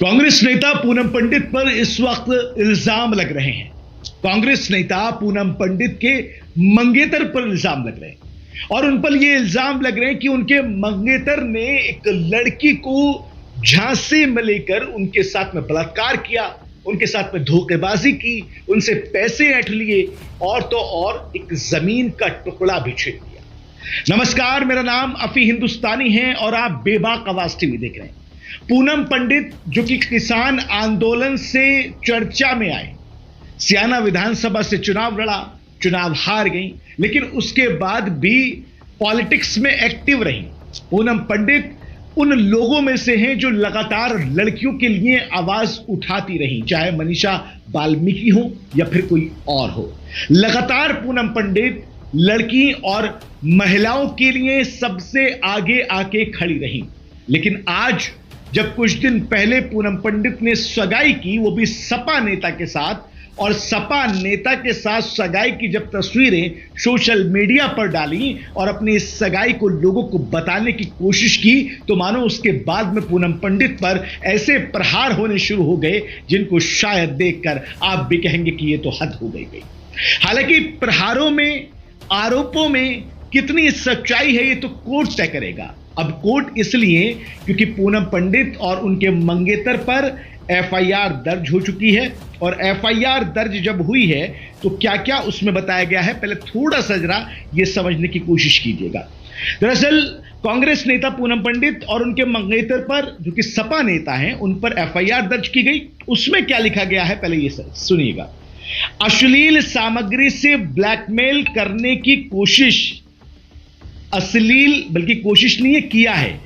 कांग्रेस नेता पूनम पंडित पर इस वक्त इल्जाम लग रहे हैं। कांग्रेस नेता पूनम पंडित के मंगेतर पर इल्जाम लग रहे हैं और उन पर यह इल्जाम लग रहे हैं कि उनके मंगेतर ने एक लड़की को झांसे में लेकर उनके साथ में बलात्कार किया, उनके साथ में धोखेबाजी की, उनसे पैसे ऐंठ लिए और तो और एक जमीन का टुकड़ा भी छीन लिया। नमस्कार, मेरा नाम अफी हिंदुस्तानी है और आप बेबाक आवाज टीवी देख रहे हैं। पूनम पंडित जो कि किसान आंदोलन से चर्चा में आए, सियाना विधानसभा से चुनाव लड़ा, चुनाव हार गई, लेकिन उसके बाद भी पॉलिटिक्स में एक्टिव रही। पूनम पंडित उन लोगों में से हैं जो लगातार लड़कियों के लिए आवाज उठाती रही, चाहे मनीषा वाल्मीकि हो या फिर कोई और हो। लगातार पूनम पंडित लड़की और महिलाओं के लिए सबसे आगे आके खड़ी रही। लेकिन आज जब कुछ दिन पहले पूनम पंडित ने सगाई की, वो भी सपा नेता के साथ, और सपा नेता के साथ सगाई की जब तस्वीरें सोशल मीडिया पर डाली और अपनी इस सगाई को लोगों को बताने की कोशिश की, तो मानो उसके बाद में पूनम पंडित पर ऐसे प्रहार होने शुरू हो गए जिनको शायद देखकर आप भी कहेंगे कि ये तो हद हो गई। हालांकि प्रहारों में, आरोपों में कितनी सच्चाई है ये तो कोर्ट तय करेगा। अब कोर्ट इसलिए क्योंकि पूनम पंडित और उनके मंगेतर पर एफआईआर दर्ज हो चुकी है, और एफआईआर दर्ज जब हुई है तो क्या क्या उसमें बताया गया है, पहले थोड़ा सा जरा ये समझने की कोशिश कीजिएगा। दरअसल कांग्रेस नेता पूनम पंडित और उनके मंगेतर पर, जो कि सपा नेता हैं, उन पर एफआईआर दर्ज की गई। उसमें क्या लिखा गया है पहले ये सुनिएगा। अश्लील सामग्री से ब्लैकमेल करने की कोशिश, अश्लील बल्कि कोशिश नहीं है, किया है।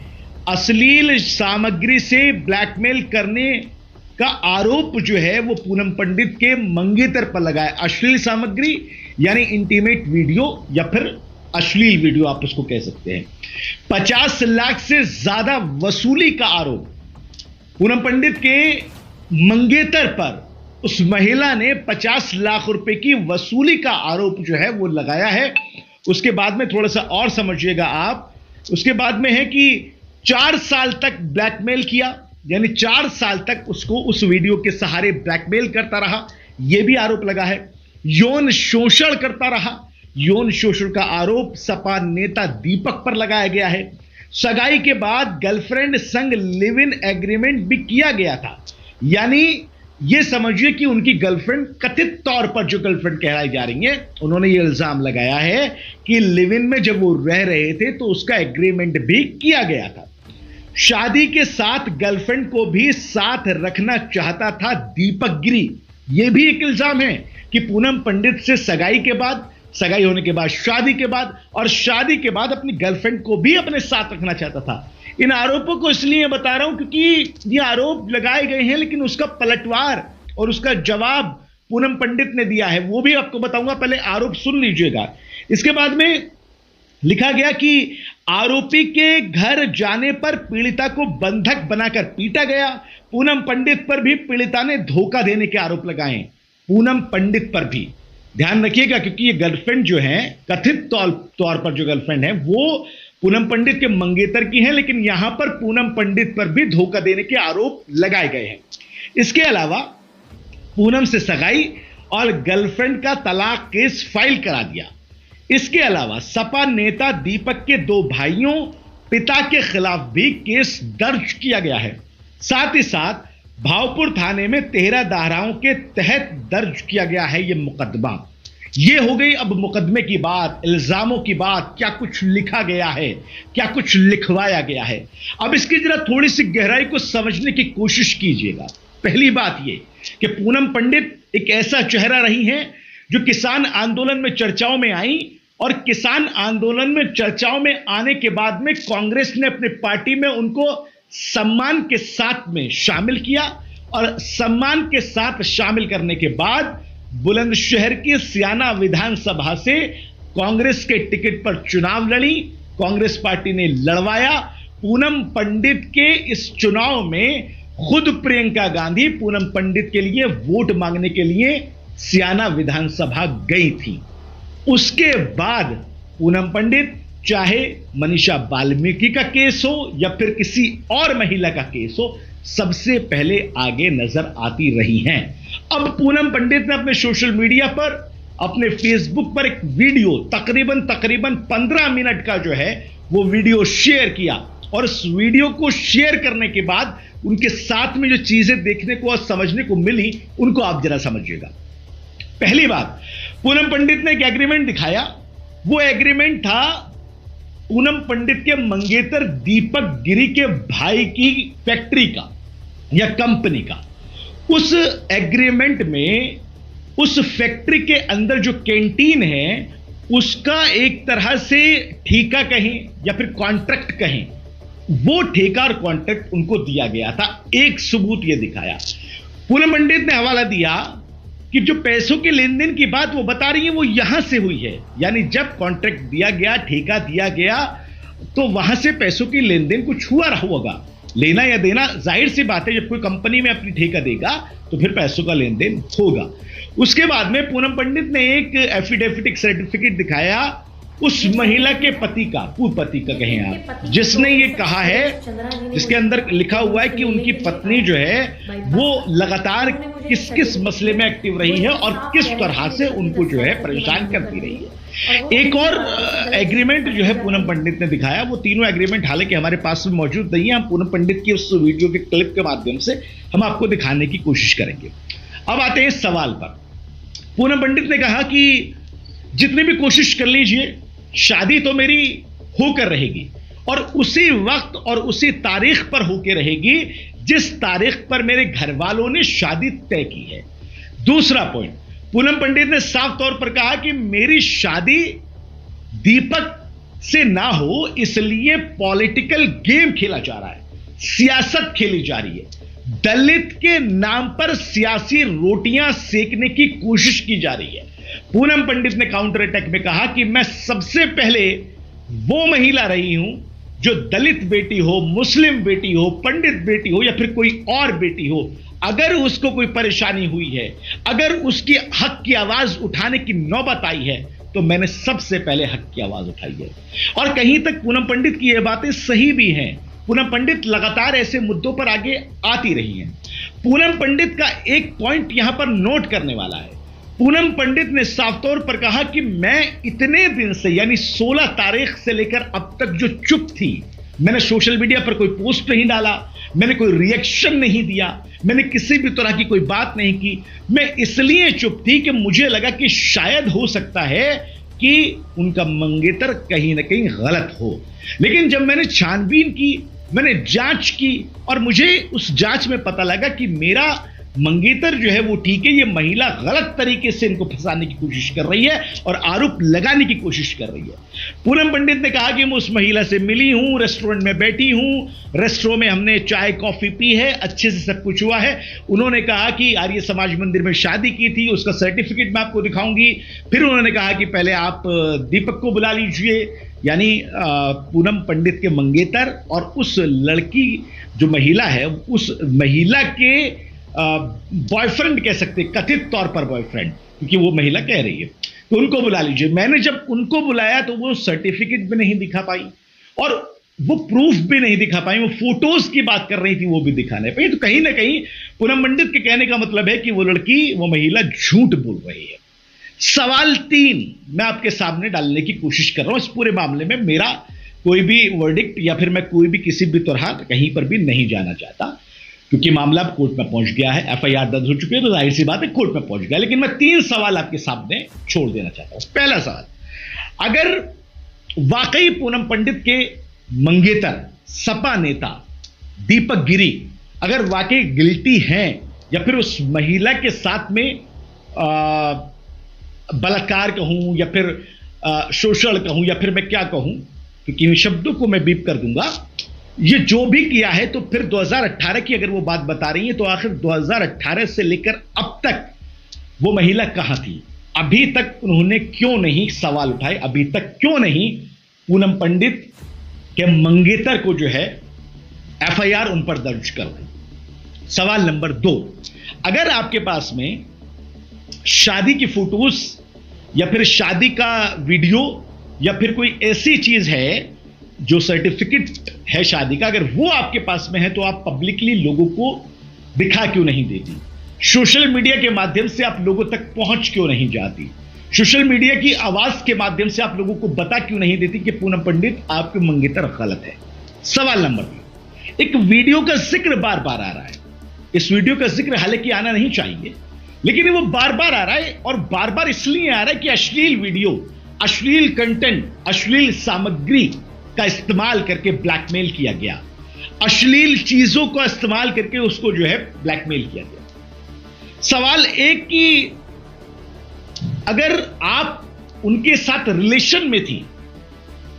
अश्लील सामग्री से ब्लैकमेल करने का आरोप जो है वो पूनम पंडित के मंगेतर पर लगा है। अश्लील सामग्री यानी इंटीमेट वीडियो या फिर अश्लील वीडियो आप उसको कह सकते हैं। 50 लाख से ज्यादा वसूली का आरोप पूनम पंडित के मंगेतर पर उस महिला ने 50 लाख रुपए की वसूली का आरोप जो है वो लगाया है। उसके बाद में थोड़ा सा और समझिएगा आप, उसके बाद में है कि 4 साल तक ब्लैकमेल किया, यानी 4 साल तक उसको उस वीडियो के सहारे ब्लैकमेल करता रहा, यह भी आरोप लगा है। यौन शोषण करता रहा, यौन शोषण का आरोप सपा नेता दीपक पर लगाया गया है। सगाई के बाद गर्लफ्रेंड संग लिव इन एग्रीमेंट भी किया गया था, यानी यह समझिए कि उनकी गर्लफ्रेंड, कथित तौर पर जो गर्लफ्रेंड कहलाई जा रही है, उन्होंने यह इल्जाम लगाया है कि लिव इन में जब वो रह रहे थे तो उसका एग्रीमेंट भी किया गया था। शादी के साथ गर्लफ्रेंड को भी साथ रखना चाहता था दीपक गिरी। यह भी एक इल्जाम है कि पूनम पंडित से सगाई के बाद, सगाई होने के बाद शादी के बाद, और शादी के बाद अपनी गर्लफ्रेंड को भी अपने साथ रखना चाहता था। इन आरोपों को इसलिए बता रहा हूं क्योंकि ये आरोप लगाए गए हैं, लेकिन उसका पलटवार और उसका जवाब पूनम पंडित ने दिया है, वो भी आपको बताऊंगा। पहले आरोप सुन लीजिएगा। इसके बाद में लिखा गया कि आरोपी के घर जाने पर पीड़िता को बंधक बनाकर पीटा गया। पूनम पंडित पर भी पीड़िता ने धोखा देने के आरोप लगाए। पूनम पंडित पर भी ध्यान रखिएगा, क्योंकि ये गर्लफ्रेंड जो है, कथित तौर पर जो गर्लफ्रेंड है वो पूनम पंडित के मंगेतर की है, लेकिन यहां पर पूनम पंडित पर भी धोखा देने के आरोप लगाए गए हैं। इसके अलावा पूनम से सगाई और गर्लफ्रेंड का तलाक केस फाइल करा दिया। इसके अलावा सपा नेता दीपक के 2 भाइयों, पिता के खिलाफ भी केस दर्ज किया गया है। साथ ही साथ भावपुर थाने में 13 धाराओं के तहत दर्ज किया गया है यह मुकदमा। यह हो गई अब मुकदमे की बात, इल्जामों की बात, क्या कुछ लिखा गया है, क्या कुछ लिखवाया गया है। अब इसकी जरा थोड़ी सी गहराई को समझने की कोशिश कीजिएगा। पहली बात यह कि पूनम पंडित एक ऐसा चेहरा रही हैं जो किसान आंदोलन में चर्चाओं में आई, और किसान आंदोलन में चर्चाओं में आने के बाद में कांग्रेस ने अपने पार्टी में उनको सम्मान के साथ में शामिल किया, और सम्मान के साथ शामिल करने के बाद बुलंदशहर की सियाना विधानसभा से कांग्रेस के टिकट पर चुनाव लड़ी। कांग्रेस पार्टी ने लड़वाया। पूनम पंडित के इस चुनाव में खुद प्रियंका गांधी पूनम पंडित के लिए वोट मांगने के लिए सियाना विधानसभा गई थी। उसके बाद पूनम पंडित चाहे मनीषा वाल्मीकि का केस हो या फिर किसी और महिला का केस हो, सबसे पहले आगे नजर आती रही हैं। अब पूनम पंडित ने अपने सोशल मीडिया पर, अपने फेसबुक पर एक वीडियो तकरीबन 15 मिनट का जो है वो वीडियो शेयर किया, और उस वीडियो को शेयर करने के बाद उनके साथ में जो चीजें देखने को और समझने को मिली उनको आप जरा समझिएगा। पहली बात, पूनम पंडित ने एक एग्रीमेंट दिखाया। वो एग्रीमेंट था पूनम पंडित के मंगेतर दीपक गिरी के भाई की फैक्ट्री का या कंपनी का। उस एग्रीमेंट में उस फैक्ट्री के अंदर जो कैंटीन है उसका एक तरह से ठेका कहें या फिर कॉन्ट्रैक्ट कहें, वो ठेका और कॉन्ट्रैक्ट उनको दिया गया था। एक सबूत ये दिखाया, पूनम पंडित ने हवाला दिया कि जो पैसों के लेन देन की बात वो बता रही है वो यहां से हुई है, यानी जब कॉन्ट्रैक्ट दिया गया, ठेका दिया गया, तो वहां से पैसों की लेन देन कुछ हुआ होगा, लेना या देना जाहिर सी बात है। जब कोई कंपनी में अपनी ठेका देगा तो फिर पैसों का लेन देन होगा। उसके बाद में पूनम पंडित ने एक एफिडेविट, एक सर्टिफिकेट दिखाया उस महिला के पति का, कुपति का कहें आप, जिसने ये कहा है, जिसके अंदर लिखा हुआ है कि उनकी पत्नी जो है वो लगातार किस किस मसले में एक्टिव रही है और किस तरह से उनको जो है परेशान करती रही है। एक और एग्रीमेंट जो है पूनम पंडित ने दिखाया, वो तीनों एग्रीमेंट हालांकि हमारे पास में मौजूद नहीं है, हम पूनम पंडित की उस वीडियो के क्लिप के माध्यम से हम आपको दिखाने की कोशिश करेंगे। अब आते हैं इस सवाल पर। पूनम पंडित ने कहा कि जितनी भी कोशिश कर लीजिए, शादी तो मेरी होकर रहेगी और उसी वक्त और उसी तारीख पर होकर रहेगी जिस तारीख पर मेरे घर वालों ने शादी तय की है। दूसरा पॉइंट, पूनम पंडित ने साफ तौर पर कहा कि मेरी शादी दीपक से ना हो, इसलिए पॉलिटिकल गेम खेला जा रहा है, सियासत खेली जा रही है, दलित के नाम पर सियासी रोटियां सेकने की कोशिश की जा रही है। पूनम पंडित ने काउंटर अटैक में कहा कि मैं सबसे पहले वो महिला रही हूं जो दलित बेटी हो, मुस्लिम बेटी हो, पंडित बेटी हो या फिर कोई और बेटी हो, अगर उसको कोई परेशानी हुई है, अगर उसकी हक की आवाज उठाने की नौबत आई है, तो मैंने सबसे पहले हक की आवाज उठाई है। और कहीं तक पूनम पंडित की यह बातें सही भी हैं। पूनम पंडित लगातार ऐसे मुद्दों पर आगे आती रही हैं। पूनम पंडित का एक पॉइंट यहां पर नोट करने वाला है। पूनम पंडित ने साफ तौर पर कहा कि मैं इतने दिन से, यानी 16 तारीख से लेकर अब तक जो चुप थी, मैंने सोशल मीडिया पर कोई पोस्ट नहीं डाला, मैंने कोई रिएक्शन नहीं दिया, मैंने किसी भी तरह की कोई बात नहीं की, मैं इसलिए चुप थी कि मुझे लगा कि शायद हो सकता है कि उनका मंगेतर कहीं ना कहीं गलत हो। लेकिन जब मैंने छानबीन की, मैंने जांच की और मुझे उस जांच में पता लगा कि मेरा मंगेतर जो है वो ठीक है, ये महिला गलत तरीके से इनको फंसाने की कोशिश कर रही है और आरोप लगाने की कोशिश कर रही है। पूनम पंडित ने कहा कि मैं उस महिला से मिली हूं, रेस्टोरेंट में बैठी हूं, रेस्टोरेंट में हमने चाय कॉफी पी है, अच्छे से सब कुछ हुआ है। उन्होंने कहा कि आर्य समाज मंदिर में शादी की थी, उसका सर्टिफिकेट मैं आपको दिखाऊंगी। फिर उन्होंने कहा कि पहले आप दीपक को बुला लीजिए, यानी पूनम पंडित के मंगेतर, और उस लड़की जो महिला है, उस महिला के बॉयफ्रेंड कह सकते, कथित तौर पर बॉयफ्रेंड, क्योंकि वो महिला कह रही है, तो उनको बुला लीजिए। मैंने जब उनको बुलाया तो वो सर्टिफिकेट भी नहीं दिखा पाई और वो प्रूफ भी नहीं दिखा पाई, वो फोटोज की बात कर रही थी, वो भी दिखा नहीं पाई। तो कहीं ना कहीं पूनम पंडित के कहने का मतलब है कि वो लड़की, वो महिला झूठ बोल रही है। सवाल 3 मैं आपके सामने डालने की कोशिश कर रहा हूं। इस पूरे मामले में मेरा कोई भी वर्डिक्ट या फिर मैं कोई भी किसी भी तरह कहीं पर भी नहीं जाना चाहता, क्योंकि मामला अब कोर्ट में पहुंच गया है, एफआईआर दर्ज हो चुकी है, तो जाहिर सी बात है कोर्ट में पहुंच गया। लेकिन मैं 3 सवाल आपके सामने छोड़ देना चाहता हूं। पहला सवाल, अगर वाकई पूनम पंडित के मंगेतर सपा नेता दीपक गिरी अगर वाकई गिल्टी हैं या फिर उस महिला के साथ में बलात्कार कहूं या फिर शोषण कहूं या फिर मैं क्या कहूं, क्योंकि इन शब्दों को मैं बीप कर दूंगा, ये जो भी किया है, तो फिर 2018 की अगर वो बात बता रही है तो आखिर 2018 से लेकर अब तक वो महिला कहां थी? अभी तक उन्होंने क्यों नहीं सवाल उठाए? अभी तक क्यों नहीं पूनम पंडित के मंगेतर को जो है एफआईआर उन पर दर्ज कर रही? सवाल नंबर 2, अगर आपके पास में शादी की फोटोज या फिर शादी का वीडियो या फिर कोई ऐसी चीज है जो सर्टिफिकेट है शादी का, अगर वो आपके पास में है तो आप पब्लिकली लोगों को दिखा क्यों नहीं देती? सोशल मीडिया के माध्यम से आप लोगों तक पहुंच क्यों नहीं जाती? सोशल मीडिया की आवाज के माध्यम से आप लोगों को बता क्यों नहीं देती कि पूनम पंडित आपके मंगेतर गलत है? सवाल नंबर 2, एक वीडियो का जिक्र बार बार आ रहा है। इस वीडियो का जिक्र हालांकि आना नहीं चाहिए, लेकिन वो बार बार आ रहा है, और बार बार इसलिए आ रहा है कि अश्लील वीडियो, अश्लील कंटेंट, अश्लील सामग्री का इस्तेमाल करके ब्लैकमेल किया गया, अश्लील चीजों का इस्तेमाल करके उसको जो है ब्लैकमेल किया गया। सवाल एक कि अगर आप उनके साथ रिलेशन में थी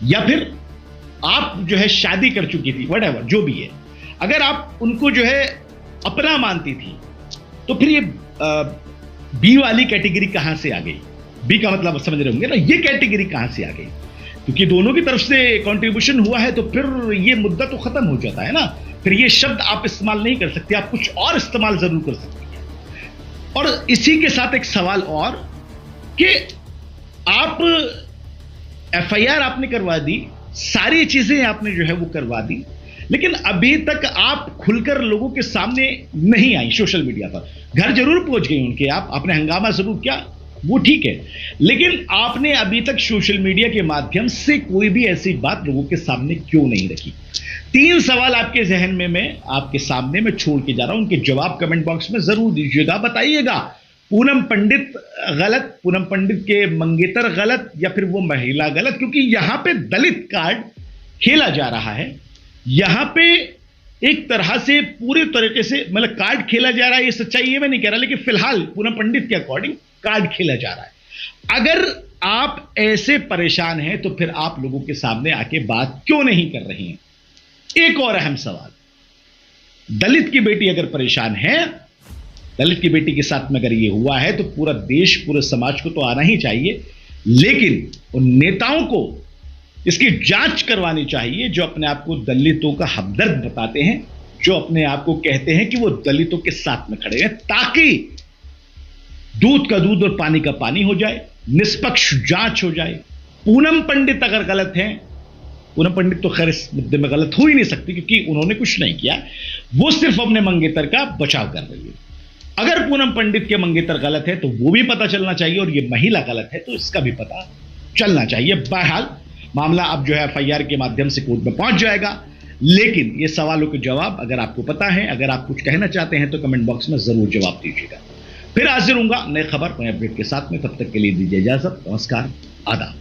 या फिर आप जो है शादी कर चुकी थी, व्हाटएवर जो भी है, अगर आप उनको जो है अपना मानती थी, तो फिर ये बी वाली कैटेगरी कहां से आ गई? बी का मतलब समझ रहे होंगे ना, ये कैटेगरी कहां से आ गई? क्योंकि दोनों की तरफ से कंट्रीब्यूशन हुआ है, तो फिर ये मुद्दा तो खत्म हो जाता है ना। फिर ये शब्द आप इस्तेमाल नहीं कर सकते, आप कुछ और इस्तेमाल जरूर कर सकते हैं। और इसी के साथ एक सवाल और कि आप एफआईआर आपने करवा दी, सारी चीजें आपने जो है वो करवा दी, लेकिन अभी तक आप खुलकर लोगों के सामने नहीं आई सोशल मीडिया पर। घर जरूर पहुंच गई उनके, आपने हंगामा जरूर किया, वो ठीक है, लेकिन आपने अभी तक सोशल मीडिया के माध्यम से कोई भी ऐसी बात लोगों के सामने क्यों नहीं रखी? 3 सवाल आपके जहन में मैं आपके सामने में छोड़ के जा रहा हूं, उनके जवाब कमेंट बॉक्स में जरूर दीजिएगा। बताइएगा, पूनम पंडित गलत, पूनम पंडित के मंगेतर गलत, या फिर वो महिला गलत? क्योंकि यहां पे दलित कार्ड खेला जा रहा है, यहां पे एक तरह से पूरे तरीके से मतलब कार्ड खेला जा रहा है। ये सच्चाई है मैं नहीं कह रहा, लेकिन फिलहाल पूनम पंडित के अकॉर्डिंग कार्ड खेला जा रहा है। अगर आप ऐसे परेशान हैं तो फिर आप लोगों के सामने आके बात क्यों नहीं कर रही हैं? एक और अहम सवाल, दलित की बेटी अगर परेशान है, दलित की बेटी के साथ में अगर ये हुआ है, तो पूरा देश, पूरे समाज को तो आना ही चाहिए, लेकिन उन नेताओं को इसकी जांच करवानी चाहिए जो अपने आप को दलितों का हमदर्द बताते हैं, जो अपने आप को कहते हैं कि वो दलितों के साथ में खड़े हैं, ताकि दूध का दूध और पानी का पानी हो जाए, निष्पक्ष जांच हो जाए। पूनम पंडित अगर गलत हैं, पूनम पंडित तो खैर इस मुद्दे में गलत हो ही नहीं सकती क्योंकि उन्होंने कुछ नहीं किया, वो सिर्फ अपने मंगेतर का बचाव कर रही है। अगर पूनम पंडित के मंगेतर गलत है तो वो भी पता चलना चाहिए, और ये महिला गलत है तो इसका भी पता चलना चाहिए। बहरहाल मामला अब जो है एफआईआर के माध्यम से कोर्ट में पहुंच जाएगा, लेकिन ये सवालों के जवाब अगर आपको पता है, अगर आप कुछ कहना चाहते हैं तो कमेंट बॉक्स में जरूर जवाब दीजिएगा। फिर हाजिर होऊंगा नए खबर, नए अपडेट के साथ में, तब तक के लिए दीजिए इजाजत। नमस्कार, आदाब।